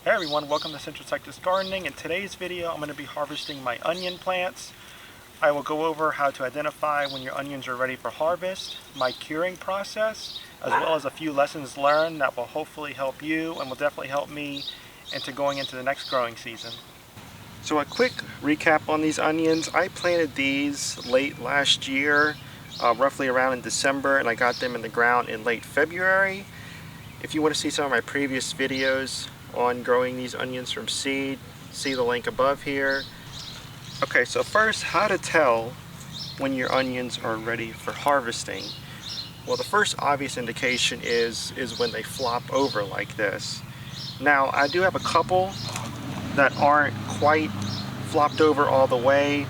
Hey everyone, welcome to Central Texas Gardening. In today's video, I'm going to be harvesting my onion plants. I will go over how to identify when your onions are ready for harvest, my curing process, as well as a few lessons learned that will hopefully help you and will definitely help me into going into the next growing season. So a quick recap on these onions. I planted these late last year, roughly around in December, and I got them in the ground in late February. If you want to see some of my previous videos on growing these onions from seed, see the link above here. Okay, so first, how to tell when your onions are ready for harvesting. Well, the first obvious indication is when they flop over like this. Now, I do have a couple that aren't quite flopped over all the way.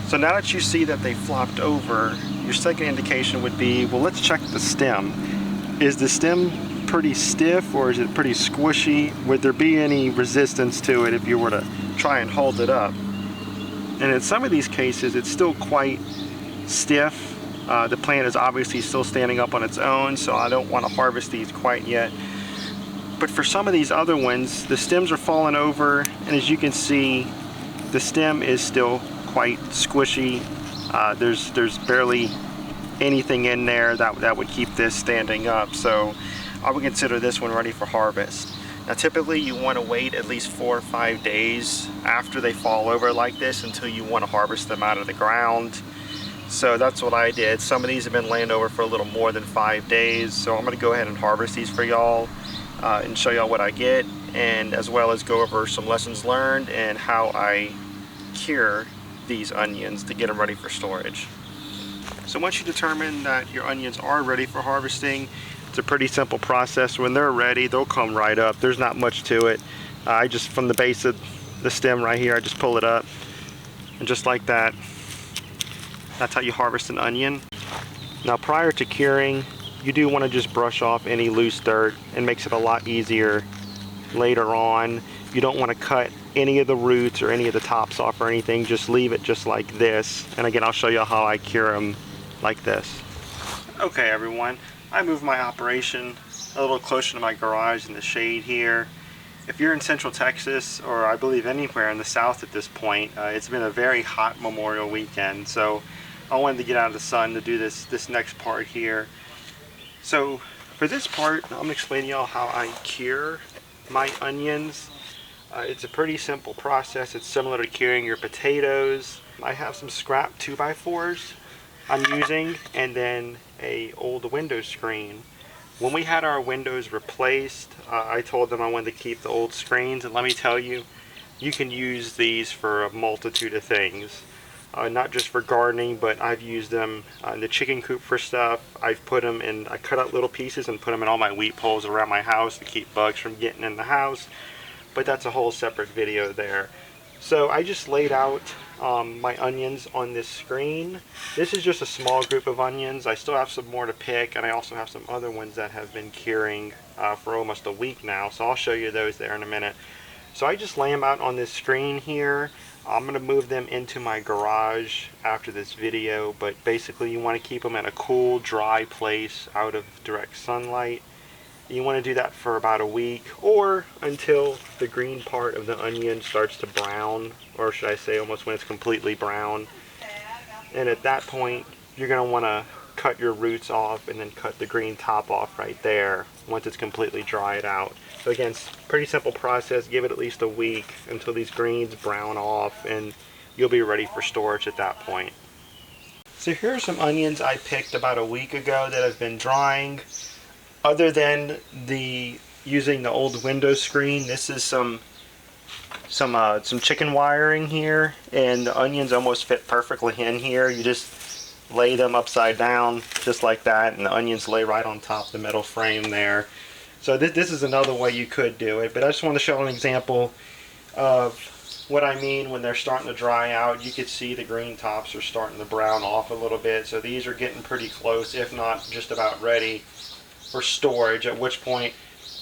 So now that you see that they flopped over, your second indication would be, well, let's check the stem. Is the stem pretty stiff or is it pretty squishy? Would there be any resistance to it if you were to try and hold it up? And in some of these cases, it's still quite stiff. The plant is obviously still standing up on its own, so I don't want to harvest these quite yet. But for some of these other ones, the stems are falling over, and as you can see, the stem is still quite squishy. There's barely anything in there that would keep this standing up. So I would consider this one ready for harvest. Now typically you want to wait at least 4 or 5 days after they fall over like this until you want to harvest them out of the ground. So that's what I did. Some of these have been laying over for a little more than 5 days, so I'm going to go ahead and harvest these for y'all and show y'all what I get, and as well as go over some lessons learned and how I cure these onions to get them ready for storage. So once you determine that your onions are ready for harvesting, it's a pretty simple process. When they're ready, they'll come right up. There's not much to it. I just, from the base of the stem right here, I just pull it up, and just like that, that's how you harvest an onion. Now prior to curing, you do want to just brush off any loose dirt. It makes it a lot easier later on. You don't want to cut any of the roots or any of the tops off or anything. Just leave it just like this. And again, I'll show you how I cure them like this. Okay everyone, I moved my operation a little closer to my garage in the shade here. If you're in Central Texas, or I believe anywhere in the South at this point, it's been a very hot Memorial weekend, so I wanted to get out of the sun to do this next part here. So for this part, I'm going to explain to y'all how I cure my onions. It's a pretty simple process. It's similar to curing your potatoes. I have some scrap 2x4s I'm using, and then a old window screen. When we had our windows replaced, I told them I wanted to keep the old screens, and let me tell you, you can use these for a multitude of things. Not just for gardening, but I've used them in the chicken coop for stuff. I've put them in, I cut out little pieces and put them in all my wheat poles around my house to keep bugs from getting in the house. But that's a whole separate video there. So I just laid out my onions on this screen. This is just a small group of onions. I still have some more to pick, and I also have some other ones that have been curing for almost a week now. So I'll show you those there in a minute. So I just lay them out on this screen here. I'm going to move them into my garage after this video, but basically you want to keep them in a cool, dry place out of direct sunlight. You want to do that for about a week, or until the green part of the onion starts to brown, or should I say almost when it's completely brown. And at that point, you're going to want to cut your roots off and then cut the green top off right there once it's completely dried out. So again, it's a pretty simple process. Give it at least a week until these greens brown off, and you'll be ready for storage at that point. So here's some onions I picked about a week ago that have been drying. Other than using the old window screen, this is some chicken wiring here, and the onions almost fit perfectly in here. You just lay them upside down just like that, and the onions lay right on top of the metal frame there. So this is another way you could do it, but I just want to show an example of what I mean when they're starting to dry out. You can see the green tops are starting to brown off a little bit, so these are getting pretty close, if not just about ready for storage, at which point,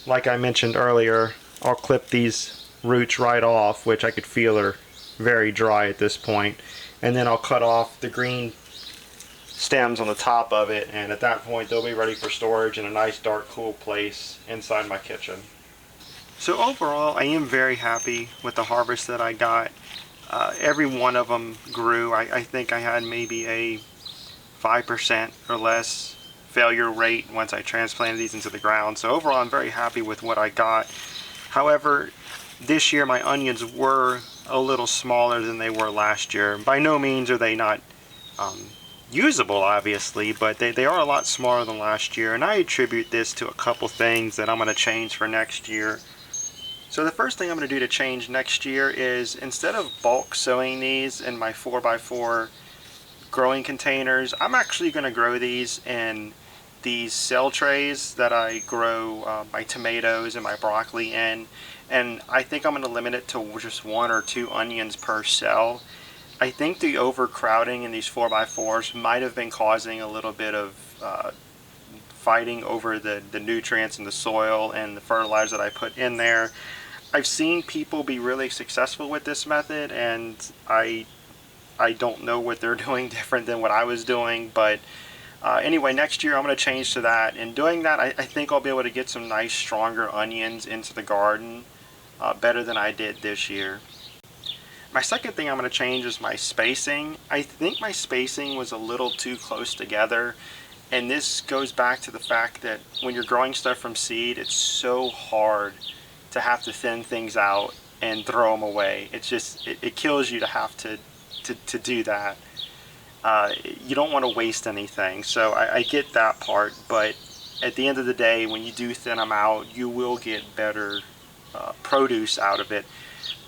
like I mentioned earlier, I'll clip these roots right off, which I could feel are very dry at this point, and then I'll cut off the green stems on the top of it, and at that point they'll be ready for storage in a nice dark cool place inside my kitchen. So overall, I am very happy with the harvest that I got. Every one of them grew. I think I had maybe a 5% or less failure rate once I transplanted these into the ground. So overall, I'm very happy with what I got. However, this year my onions were a little smaller than they were last year. By no means are they not usable, obviously, but they are a lot smaller than last year, and I attribute this to a couple things that I'm going to change for next year. So the first thing I'm going to do to change next year is, instead of bulk sowing these in my 4x4 growing containers, I'm actually going to grow these in these cell trays that I grow my tomatoes and my broccoli in, and I think I'm going to limit it to just 1 or 2 onions per cell. I think the overcrowding in these 4x4s might have been causing a little bit of fighting over the nutrients in the soil and the fertilizer that I put in there. I've seen people be really successful with this method, and I don't know what they're doing different than what I was doing, but anyway, next year I'm going to change to that. And doing that, I think I'll be able to get some nice, stronger onions into the garden better than I did this year. My second thing I'm going to change is my spacing. I think my spacing was a little too close together, and this goes back to the fact that when you're growing stuff from seed, it's so hard to have to thin things out and throw them away. It's just, it kills you to have to do that. You don't want to waste anything, so I get that part, but at the end of the day, when you do thin them out, you will get better produce out of it,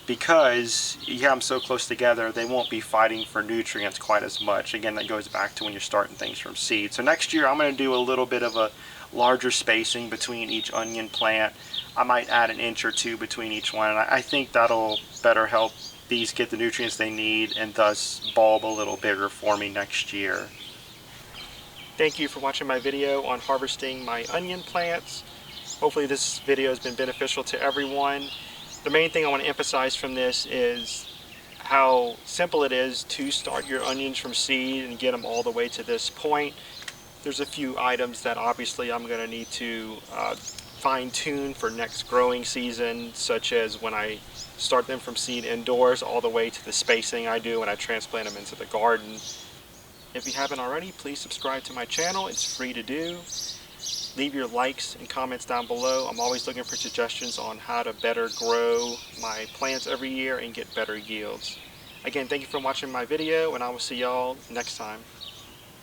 because you have them so close together, they won't be fighting for nutrients quite as much. Again, that goes back to when you're starting things from seed. So next year I'm going to do a little bit of a larger spacing between each onion plant. I might add an inch or 2 between each one, and I think that'll better help these get the nutrients they need and thus bulb a little bigger for me next year. Thank you for watching my video on harvesting my onion plants. Hopefully this video has been beneficial to everyone. The main thing I want to emphasize from this is how simple it is to start your onions from seed and get them all the way to this point. There's a few items that obviously I'm going to need to fine-tune for next growing season, such as when I start them from seed indoors all the way to the spacing I do when I transplant them into the garden. If you haven't already, please subscribe to my channel. It's free to do. Leave your likes and comments down below. I'm always looking for suggestions on how to better grow my plants every year and get better yields. Again, thank you for watching my video, and I will see y'all next time.